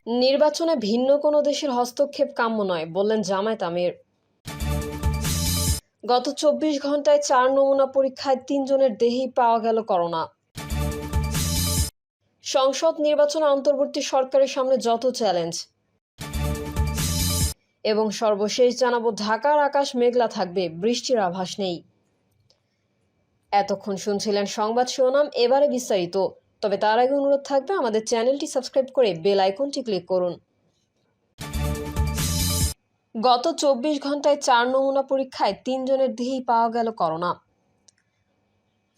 নির্বাচনে ভিন্ন কোনো দেশের হস্তক্ষেপ কাম্য নয় বললেন জামায়াত আমির। গত ২৪ ঘন্টায় ৪ নমুনা পরীক্ষায় ৩ জনের দেহেই পাওয়া গেল করোনা। সংসদ নির্বাচনে অন্তর্বর্তী সরকারের সামনে যত চ্যালেঞ্জ। এবং সর্বশেষ জানাবো, ঢাকার আকাশ মেঘলা থাকবে, বৃষ্টির আভাস নেই। এতক্ষণ শুনছিলেন সংবাদ শিরোনাম, এবারে বিস্তারিত। তবে তার আগে অনুরোধ থাকবে আমাদের চ্যানেলটি সাবস্ক্রাইব করে বেল আইকনটি ক্লিক করুন। গত ২৪ ঘন্টায় ৪ নমুনা পরীক্ষায় ৩ জনের দেহেই পাওয়া গেল করোনা।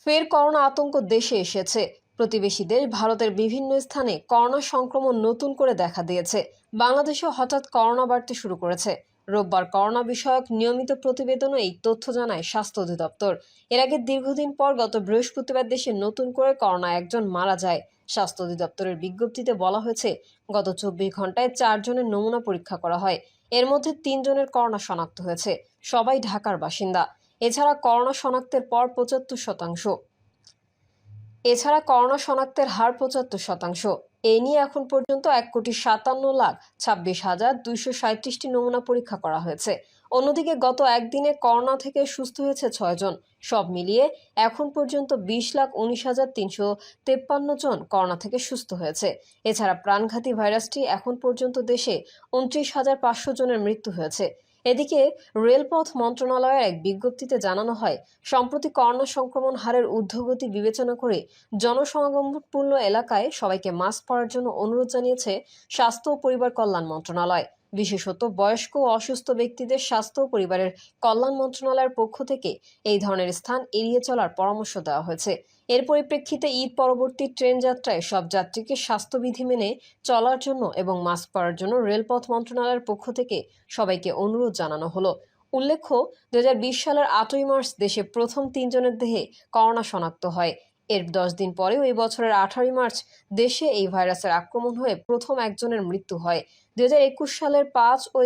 ফের করোনা আতঙ্ক দেশে এসেছে। প্রতিবেশী দেশ ভারতের বিভিন্ন স্থানে করোনা সংক্রমণ নতুন করে দেখা দিয়েছে। বাংলাদেশেও হঠাৎ করোনা বাড়তে শুরু করেছে। রোববার করোনা বিষয়ক নিয়মিত প্রতিবেদনে এই তথ্য জানায় স্বাস্থ্য অধিদপ্তর। এর আগে দীর্ঘদিন পর গত বৃহস্পতিবার দেশে নতুন করে করোনায় একজন মারা যায়। স্বাস্থ্য অধিদপ্তরের বিজ্ঞপ্তিতে বলা হয়েছে, গত ২৪ ঘন্টায় ৪ জনের নমুনা পরীক্ষা করা হয়। এর মধ্যে ৩ জনের করোনা শনাক্ত হয়েছে, সবাই ঢাকার বাসিন্দা। এছাড়া করোনা শনাক্তের পর ৭৫% হার ৭৫%। এ নিয়ে এখন পর্যন্ত ১,৫৭,২৬,২৩৭টি নমুনা পরীক্ষা করা হয়েছে। অন্যদিকে গত একদিনে করোনা থেকে সুস্থ হয়েছে ৬ জন। সব মিলিয়ে এখন পর্যন্ত ২০,১৯,৩৫৩ জন করোনা থেকে সুস্থ হয়েছে। এছাড়া প্রাণঘাতী ভাইরাসটি এখন পর্যন্ত দেশে ২৯,৫০০ জনের মৃত্যু হয়েছে। এদিকে রেলপথ মন্ত্রণালয়ের এক বিজ্ঞপ্তিতে জানানো হয়, সম্প্রতি করোনা সংক্রমণ হারের ঊর্ধ্বগতি বিবেচনা করে জনসমাগমপূর্ণ এলাকায় সবাইকে মাস্ক পরার জন্য অনুরোধ জানিয়েছে স্বাস্থ্য ও পরিবার কল্যাণ মন্ত্রণালয়। বিশেষত বয়স্ক ও অসুস্থ ব্যক্তিদের স্বাস্থ্য ও পরিবারের কল্যাণ মন্ত্রণালয়ের পক্ষ থেকে এই ধরনের স্থান এড়িয়ে চলার পরামর্শ দেওয়া হয়েছে। এর পরিপ্রেক্ষিতে ঈদ পরবর্তী ট্রেন যাত্রায় সব যাত্রীকে স্বাস্থ্যবিধি মেনে চলার জন্য এবং মাস্ক পরার জন্য রেলপথ মন্ত্রণালয়ের পক্ষ থেকে সবাইকে অনুরোধ জানানো হলো। উল্লেখ্য, ২০২০ সালের ৮ই মার্চ দেশে প্রথম ৩ জনের দেহে করোনা শনাক্ত হয়। এর ১০ দিন পরেও এই বছরের ১৮ই মার্চ দেশে এই ভাইরাসের আক্রমণ হয়ে প্রথম একজনের মৃত্যু হয়। ২০২১ সালের ৫ ও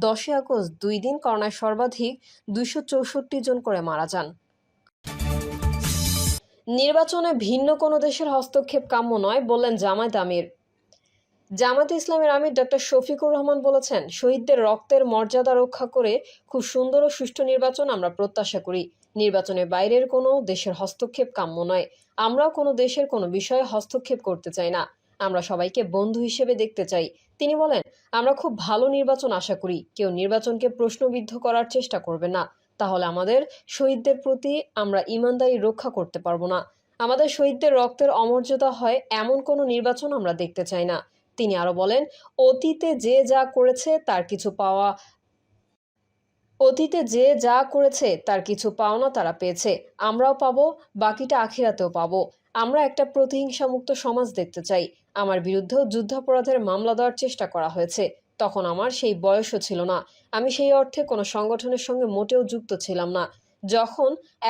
১০ই আগস্ট ২ দিন করোনায় সর্বাধিক ২৬৪ জন করে মারা যান। নির্বাচনে ভিন্ন কোনো দেশের হস্তক্ষেপ কাম্য নয় বললেন জামায়াত আমির। জামায়াতে ইসলামের আমির ডক্টর শফিকুর রহমান বলেছেন, শহীদদের রক্তের মর্যাদা রক্ষা করে খুব সুন্দর ও সুষ্ঠু নির্বাচন আমরা প্রত্যাশা করি। নির্বাচনের বাইরের কোনো দেশের হস্তক্ষেপ কাম্য নয়। আমরাও কোনো দেশের কোনো বিষয়ে হস্তক্ষেপ করতে চাই না। আমরা সবাইকে বন্ধু হিসেবে দেখতে চাই। তিনি বলেন, আমরা খুব ভালো নির্বাচন আশা করি। কেউ নির্বাচনকে প্রশ্নবিদ্ধ করার চেষ্টা করবে না। তাহলে আমাদের শহীদদের প্রতি আমরা ঈমানদারি রক্ষা করতে পারবো না। আমাদের শহীদদের রক্তের অমর্যাদা হয় এমন কোনো নির্বাচন আমরা দেখতে চাই না। তিনি আরো বলেন, অতীতে যে যা করেছে তার কিছু পাওনা তারা পেয়েছে, আমরাও পাবো, বাকিটা আখিরাতেও পাবো। আমরা একটা প্রতিহিংসামুক্ত সমাজ দেখতে চাই। আমার বিরুদ্ধেও যুদ্ধাপরাধের মামলা দেওয়ার চেষ্টা করা হয়েছে। তখন আমার সেই বয়সও ছিল না। আমি সেই অর্থে কোনো সংগঠনের সঙ্গে মোটেও যুক্ত ছিলাম না।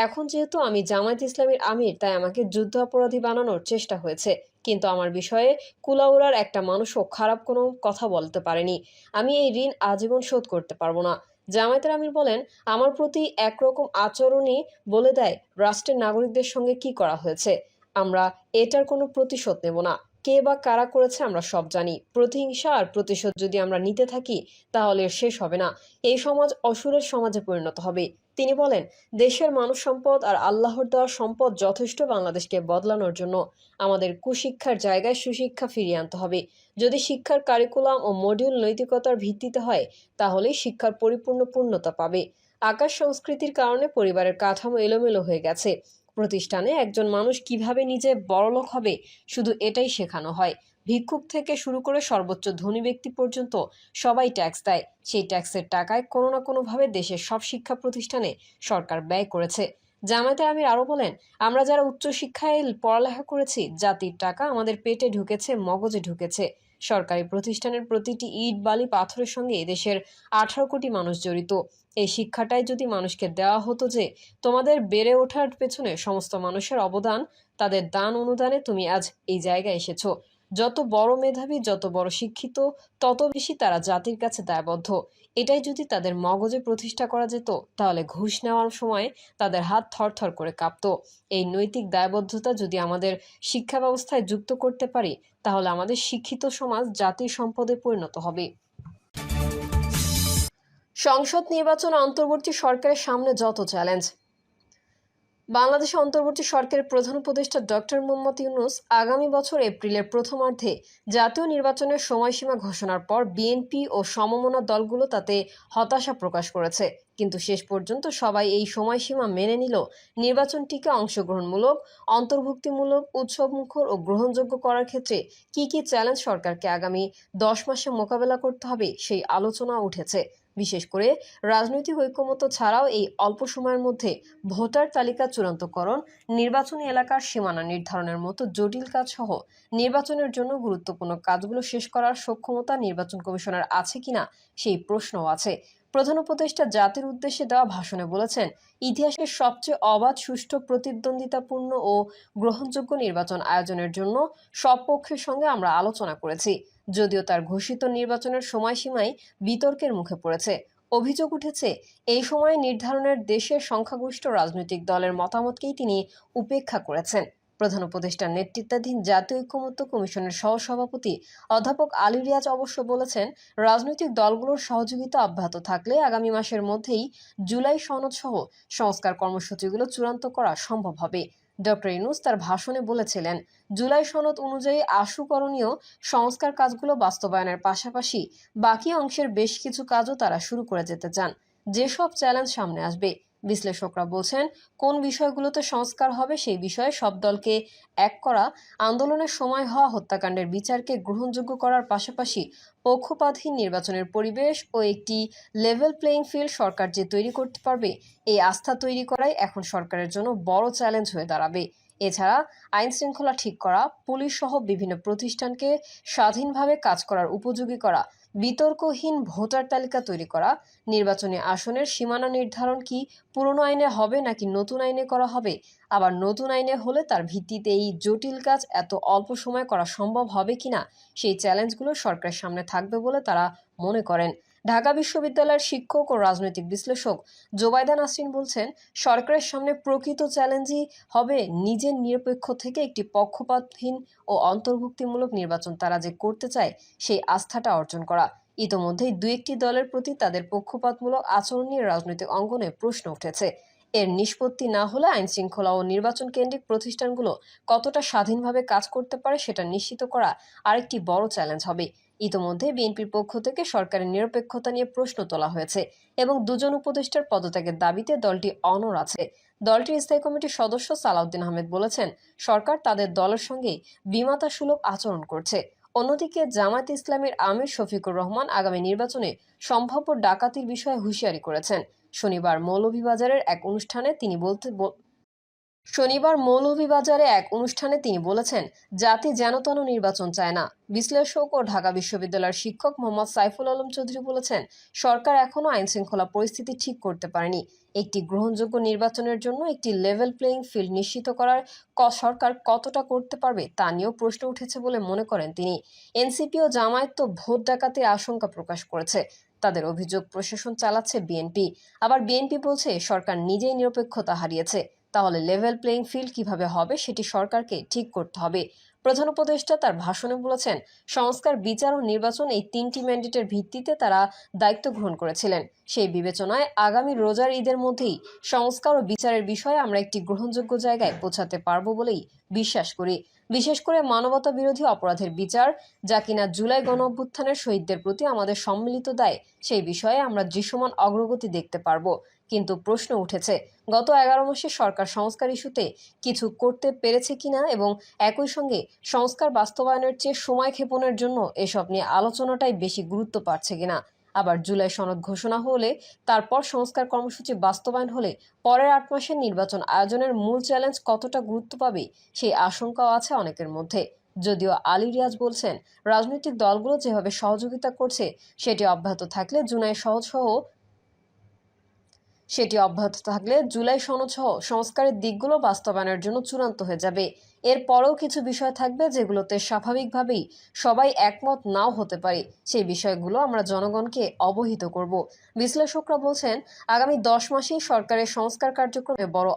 এখন যেহেতু আমি জামায়াত ইসলামীর আমির, তাই আমাকে যুদ্ধাপরাধী বানানোর চেষ্টা হয়েছে। কিন্তু আমার বিষয়ে কুলাউড়ার একটা মানুষও খারাপ কোনো কথা বলতে পারেনি। আমি এই ঋণ আজীবন শোধ করতে পারবো না। জামায়াতের আমির বলেন, আমার প্রতি একরকম আচরণই বলে দেয় রাষ্ট্রের নাগরিকদের সঙ্গে কি করা হয়েছে। আমরা এটার কোনো প্রতিশোধ নেব না। কে বা কারা করেছে আমরা সব জানি। প্রতিহিংসা আর প্রতিশোধ যদি আমরা নিতে থাকি তাহলে শেষ হবে না। এই সমাজ অসুরের সমাজে পরিণত হবে। তিনি বলেন, দেশের মানব সম্পদ আর আল্লাহর দেওয়া সম্পদ যথেষ্ট বাংলাদেশকে বদলানোর জন্য। আমাদের কুশিক্ষার জায়গায় সুশিক্ষা ফিরিয়ে আনতে হবে। যদি শিক্ষার কারিকুলাম ও মডিউল নৈতিকতার ভিত্তিতে হয়, তাহলেই শিক্ষার পরিপূর্ণ পূর্ণতা পাবে। আকাশ সংস্কৃতির কারণে পরিবারের কাঠামো এলোমেলো হয়ে গেছে। প্রতিষ্ঠানে একজন মানুষ কিভাবে নিজে বড়লোক হবে, শুধু এটাই শেখানো হয়। ভিক্ষুক থেকে শুরু করে সর্বোচ্চ ধনী ব্যক্তি পর্যন্ত সবাই ট্যাক্স দেয়। সেই ট্যাক্সের টাকায় কোনো না কোনোভাবে দেশের সব শিক্ষা প্রতিষ্ঠানে সরকার ব্যয় করেছে। জামায়াতে আমির আরও বলেন, আমরা যারা উচ্চশিক্ষায় পড়ালেখা করেছি, জাতির টাকা আমাদের পেটে ঢুকেছে, মগজে ঢুকেছে। সরকারি প্রতিষ্ঠানের প্রতিটি ইট বালি পাথরের সঙ্গে দেশের 18 কোটি মানুষ জড়িত। এই শিক্ষাটাই যদি মানুষকে দেওয়া হতো যে তোমাদের বেড়ে ওঠার পেছনে সমস্ত মানুষের অবদান, তাদের দান অনুদানে তুমি আজ এই জায়গায় এসেছো। যত বড় মেধাবী, যত বড় শিক্ষিত, তত বেশি তারা জাতির কাছে দায়বদ্ধ। এটাই যদি তাদের মগজে প্রতিষ্ঠা করা যেত, তাহলে ঘুষ নেওয়ার সময় তাদের হাত থরথর করে কাঁপতো। এই নৈতিক দায়বদ্ধতা যদি আমাদের শিক্ষা ব্যবস্থায় যুক্ত করতে পারি, তাহলে আমাদের শিক্ষিত সমাজ জাতির সম্পদে পরিণত হবে। সংসদ নির্বাচন অন্তর্বর্তী সরকারের সামনে যত চ্যালেঞ্জ। বাংলাদেশে অন্তর্বর্তী সরকারের প্রধান উপদেষ্টা ডক্টর মোহাম্মদ ইউনূস আগামী বছর এপ্রিলের প্রথমার্ধে জাতীয় নির্বাচনের সময়সীমা ঘোষণার পর বিএনপি ও সমমনা দলগুলো তাতে হতাশা প্রকাশ করেছে। কিন্তু শেষ পর্যন্ত সবাই এই সময়সীমা মেনে নিল নির্বাচনটিকে অংশগ্রহণমূলক, অন্তর্ভুক্তিমূলক, উৎসবমুখর ও গ্রহণযোগ্য করার ক্ষেত্রে কী কী চ্যালেঞ্জ সরকারকে আগামী 10 মাসে মোকাবেলা করতে হবে সেই আলোচনা উঠেছে। বিশেষ করে রাজনৈতিক ঐকমত্য ছাড়াও এই অল্প সময়ের মধ্যে ভোটার তালিকা চূড়ান্তকরণ, নির্বাচনী এলাকার সীমানা নির্ধারণের মতো জটিল কাজ সহ নির্বাচনের জন্য গুরুত্বপূর্ণ কাজগুলো শেষ করার সক্ষমতা নির্বাচন কমিশনের আছে কিনা সেই প্রশ্নও আছে। প্রধান উপদেষ্টা জাতির উদ্দেশ্যে দেওয়া ভাষণে বলেছেন, ইতিহাসের সবচেয়ে অবাধ, সুষ্ঠু, প্রতিদ্বন্দ্বিতাপূর্ণ ও গ্রহণযোগ্য নির্বাচন আয়োজনের জন্য সব পক্ষের সঙ্গে আমরা আলোচনা করেছি। যদিও তার ঘোষিত নির্বাচনের সময়সীমাই বিতর্কের মুখে পড়েছে। অভিযোগ উঠেছে, এই সময় নির্ধারণের দেশের সংখ্যাগরিষ্ঠ রাজনৈতিক দলের মতামতকেই তিনি উপেক্ষা করেছেন। প্রধান উপদেষ্টার নেতৃত্বাধীন জাতীয় ঐকমত্য কমিশনের সহসভাপতি অধ্যাপক আলী রিয়াজ অবশ্য বলেছেন, রাজনৈতিক দলগুলোর সহযোগিতা অব্যাহত থাকলে আগামী মাসের মধ্যেই জুলাই সনদ সহ সংস্কার কর্মসূচিগুলো চূড়ান্ত করা সম্ভব হবে। ডক্টর ইউনূস তার ভাষণে বলেছিলেন, জুলাই সনদ অনুযায়ী আশু করণীয় সংস্কার কাজগুলো বাস্তবায়নের পাশাপাশি বাকি অংশের বেশ কিছু কাজও তারা শুরু করে যেতে চান। যেসব চ্যালেঞ্জ সামনে আসবে, বিশ্লেষকরা বলছেন, কোন বিষয়গুলোতে সংস্কার হবে সেই বিষয়ে সব দলকে এক করা, আন্দোলনের সময় হওয়া হত্যাকাণ্ডের বিচারকে গ্রহণযোগ্য করার পাশাপাশি পক্ষপাতহীন নির্বাচনের পরিবেশ ও একটি লেভেল প্লেইং ফিল্ড সরকার যে তৈরি করতে পারবে, এই আস্থা তৈরি করাই এখন সরকারের জন্য বড় চ্যালেঞ্জ হয়ে দাঁড়াবে। এছাড়া আইন শৃঙ্খলা ঠিক করা, পুলিশ সহ বিভিন্ন প্রতিষ্ঠানকে স্বাধীনভাবে কাজ করার উপযোগী করা, বিতর্কহীন ভোটার তালিকা তৈরি করা, নির্বাচনী আসনের সীমানা নির্ধারণ কি পুরনো আইনে হবে নাকি নতুন আইনে করা হবে, আবার নতুন আইনে হলে তার ভিত্তিতে এই জটিল কাজ এত অল্প সময় করা সম্ভব হবে কিনা, সেই চ্যালেঞ্জগুলো সরকারের সামনে থাকবে বলে তারা মনে করেন। ঢাকা বিশ্ববিদ্যালয়ের শিক্ষক ও রাজনৈতিক বিশ্লেষক জোবাইদা নাসরিন বলছেন, সরকারের সামনে প্রকৃত চ্যালেঞ্জই হবে নিজের নিরপেক্ষ থেকে একটি পক্ষপাতহীন ও অন্তর্ভুক্তিমূলক নির্বাচন তারা যে করতে চায় সেই আস্থাটা অর্জন করা। ইতোমধ্যেই দু একটি দলের প্রতি তাদের পক্ষপাতমূলক আচরণ নিয়ে রাজনৈতিক অঙ্গনে প্রশ্ন উঠেছে। এর নিষ্পত্তি না হলে আইন শৃঙ্খলা ও নির্বাচন কেন্দ্রিক প্রতিষ্ঠানগুলো কতটা স্বাধীনভাবে কাজ করতে পারে সেটা নিশ্চিত করা আরেকটি বড় চ্যালেঞ্জ হবে। ইতোমধ্যে বিএনপির পক্ষ থেকে সরকারের নিরপেক্ষতা নিয়ে প্রশ্ন তোলা হয়েছে এবং দুজন উপদেষ্টার পদত্যাগের দাবিতে দলটি অনড় আছে। দলটির স্থায়ী কমিটির সদস্য সালাউদ্দিন আহমেদ বলেছেন, সরকার তাদের দলের সঙ্গে বিমাতাসুলভ আচরণ করছে। অন্যদিকে জামায়াতে ইসলামীর আমির শফিকুর রহমান আগামী নির্বাচনে সম্ভাব্য ডাকাতির বিষয়ে হুঁশিয়ারি করেছেন। শনিবার মৌলভীবাজারে এক অনুষ্ঠানে তিনি বলেছেন, জাতি যেনতেন নির্বাচন চায় না। বিশ্লেষক ও ঢাকা বিশ্ববিদ্যালয়ের শিক্ষক মোহাম্মদ সাইফুল আলম চৌধুরী বলেছেন, সরকার এখনো আইন শৃঙ্খলা পরিস্থিতি ঠিক করতে পারেনি। একটি গ্রহণযোগ্য নির্বাচনের জন্য একটি লেভেল প্লেইং ফিল্ড নিশ্চিত করার সরকার কতটা করতে পারবে তা নিয়েও প্রশ্ন উঠেছে বলে মনে করেন তিনি। এনসিপি ও জামায়াত তো ভোট ডাকাতির আশঙ্কা প্রকাশ করেছে। তাদের অভিযোগ, প্রশাসন চালাচ্ছে বিএনপি। আবার বিএনপি বলছে সরকার নিজেই নিরপেক্ষতা হারিয়েছে। তাহলে লেভেল প্লেইং ফিল্ড কিভাবে হবে সেটি সরকারকে ঠিক করতে হবে। প্রধান উপদেষ্টা তার ভাষণে বলেছেন, সংস্কার, বিচার ও নির্বাচন এই তিনটি ম্যান্ডেটের ভিত্তিতে তারা দায়িত্ব গ্রহণ করেছিলেন। সেই বিবেচনায় আগামী রোজার ঈদের মধ্যেই সংস্কার ও বিচারের বিষয়ে আমরা একটি গ্রহণযোগ্য জায়গায় পৌঁছাতে পারব বলেই বিশ্বাস করি। বিশেষ করে মানবতা বিরোধী অপরাধের বিচার, যা কিনা জুলাই গণঅভ্যুত্থানের শহীদদের প্রতি আমাদের সম্মিলিত দায়, সেই বিষয়ে আমরা দৃশ্যমান অগ্রগতি দেখতে পারব। কিন্তু প্রশ্ন উঠেছে, গত 11 মাসে সরকার সংস্কার ইস্যুতে কিছু করতে পেরেছে কিনা এবং একই সঙ্গে সংস্কার বাস্তবায়নের চেয়ে সময় ক্ষেপণের জন্য এসব নিয়ে আলোচনাটাই বেশি গুরুত্ব পাচ্ছে কিনা। আবার জুলাই সনদ ঘোষণা হলে, তারপর সংস্কার কর্মসূচি বাস্তবায়ন হলে পরের 8 মাসের নির্বাচন আয়োজনের মূল চ্যালেঞ্জ কতটা গুরুত্ব পাবে সেই আশঙ্কাও আছে অনেকের মধ্যে। যদিও আলী রিয়াজ বলছেন, রাজনৈতিক দলগুলো যেভাবে সহযোগিতা করছে সেটি অব্যাহত থাকলে জুলাই সেটি অব্যাহত থাকলে জুলাই সনদ সহ সংস্কারের দিকগুলো বাস্তবায়নের জন্য চূড়ান্ত হয়ে যাবে। এরপরেও কিছু বিষয় থাকবে যেগুলোতে স্বাভাবিকভাবেই সবাই একমত নাও হতে পারে। সেই বিষয়গুলো আমরা জনগণকে অবহিত করব। বিশ্লেষকরা বলছেন, আগামী 10 মাসেই সরকারের সংস্কার কার্যক্রমে বড়